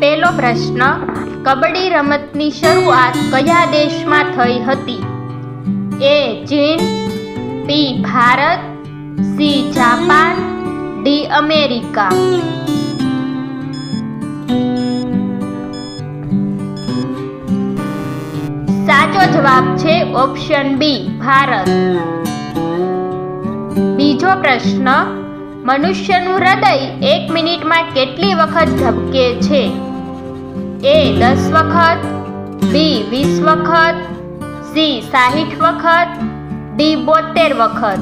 પહેલો પ્રશ્ન, કબડ્ડી રમતની શરૂઆત કયા દેશમાં થઈ હતી? એ ચીન, B Bharat, C Japan, D America. સાચો જવાબ છે ઓપ્શન બી ભારત. બીજો પ્રશ્ન, મનુષ્યનું હૃદય 1 મિનિટમાં કેટલી વખત ધબકે છે? એ 10 વખત, બી 20 વખત, સી 60 વખત, ડી 72 વખત.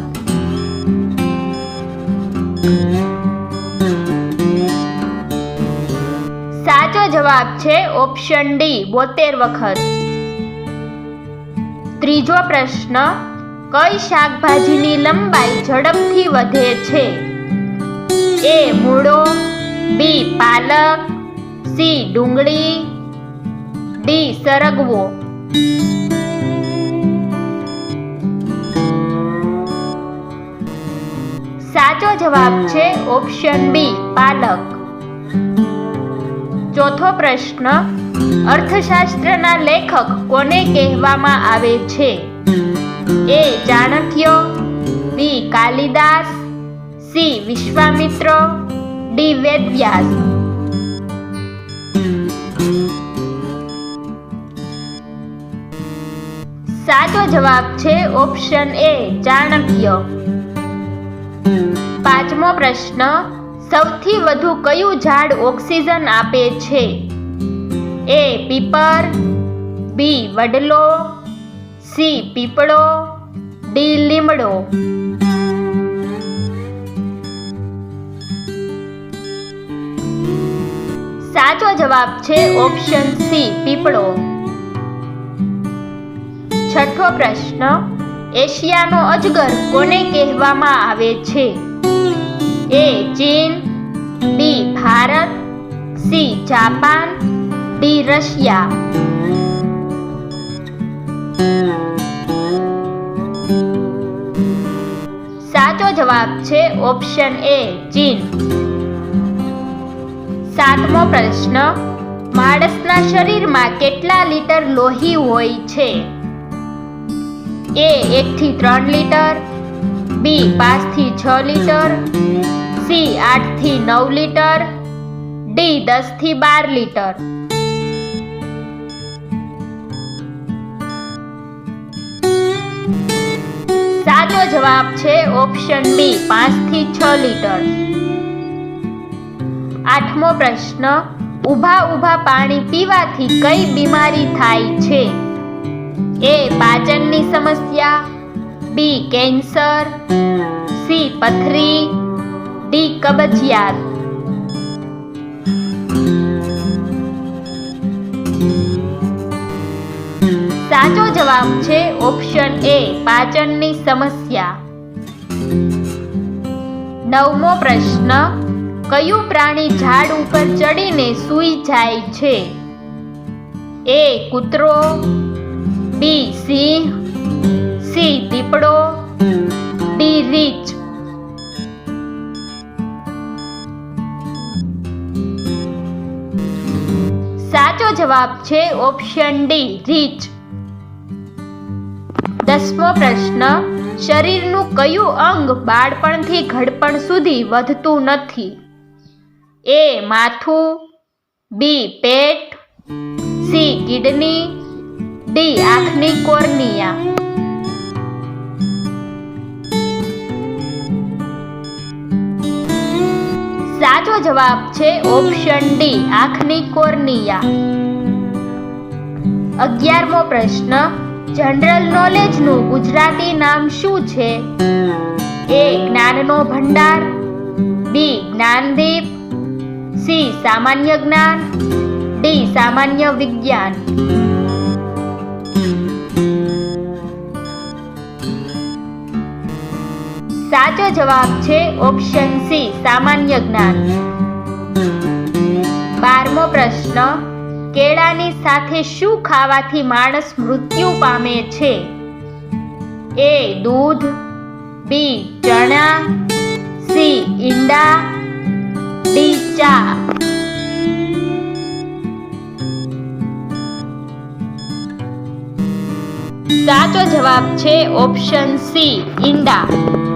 સાચો જવાબ છે ઓપ્શન ડી 72 વખત. ત્રીજો પ્રશ્ન, કઈ શાકભાજીની લંબાઈ ઝડપથી વધે છે? એ મૂળો, બી પાલક, સી ડુંગળી, ડી સરગવો. સાચો જવાબ છે ઓપ્શન બી પાલક. ચોથો પ્રશ્ન, અર્થશાસ્ત્રના લેખક કોને કહેવામાં આવે છે? એ ચાણક્ય, બી કાલિદાસ, સી વિશ્વામિત્ર, ડી વેદવ્યાસ. સાચો જવાબ છે ઓપ્શન એ ચાણક્ય. પાંચમો પ્રશ્ન, સૌથી વધુ કયું ઝાડ ઓક્સિજન આપે છે? એ પીપર, બી વડલો, સી પીપળો, ડી લીમડો. સાચો જવાબ છે ઓપ્શન સી પીપળો. છઠ્ઠો પ્રશ્ન, એશિયાનો અજગર કોને કહેવામાં આવે છે? એ ચીન, B Bharat, C Japan, D Russia. સાચો જવાબ છે ઓપ્શન એ ચીન. સાતમો પ્રશ્ન, માણસના શરીરમાં કેટલા લીટર લોહી હોય છે? એ 1 થી 3 લીટર, બી 5 થી 6 લીટર, સી 8 થી 9 લીટર, ડી 10 થી 12 લીટર. સાચો જવાબ છે ઓપ્શન બી 5 થી 6 લીટર. આઠમો પ્રશ્ન, ઊભા પાણી પીવાથી કઈ બીમારી થાય છે? એ પાચનની સમસ્યા, બી કેન્સર, સી પથરી, ડી કબજિયાત. સાચો જવાબ છે ઓપ્શન એ પાચનની સમસ્યા. નવમો પ્રશ્ન, કયું પ્રાણી ઝાડ ઉપર ચડીને સૂઈ જાય છે? એ કૂતરો, બી સિંહ, સી દીપડો, ડી રીંછ. સાચો જવાબ છે ઓપ્શન ડી રીંછ. 10મો પ્રશ્ન, શરીરનું કયું અંગ બાળપણથી ઘડપણ સુધી વધતું નથી? એ માથું, બી પેટ, સી કિડની, ડી આંખની કોર્નિયા. સાચો જવાબ છે ઓપ્શન ડી આંખની કોર્નિયા. 11મો પ્રશ્ન, જનરલ નોલેજનું ગુજરાતી નામ શું છે? એ જ્ઞાનનો ભંડાર, બી જ્ઞાનદીપ, સી સામાન્ય જ્ઞાન, ડી સામાન્ય વિજ્ઞાન. સાચો જવાબ છે ઓપ્શન સી સામાન્ય જ્ઞાન. 12મો પ્રશ્ન, કેળાની સાથે શું ખાવાથી માણસ મૃત્યુ પામે છે? એ દૂધ, બી ચણા, સી ઈંડા, ડી ચા. સાચો જવાબ છે ઓપ્શન સી ઈંડા.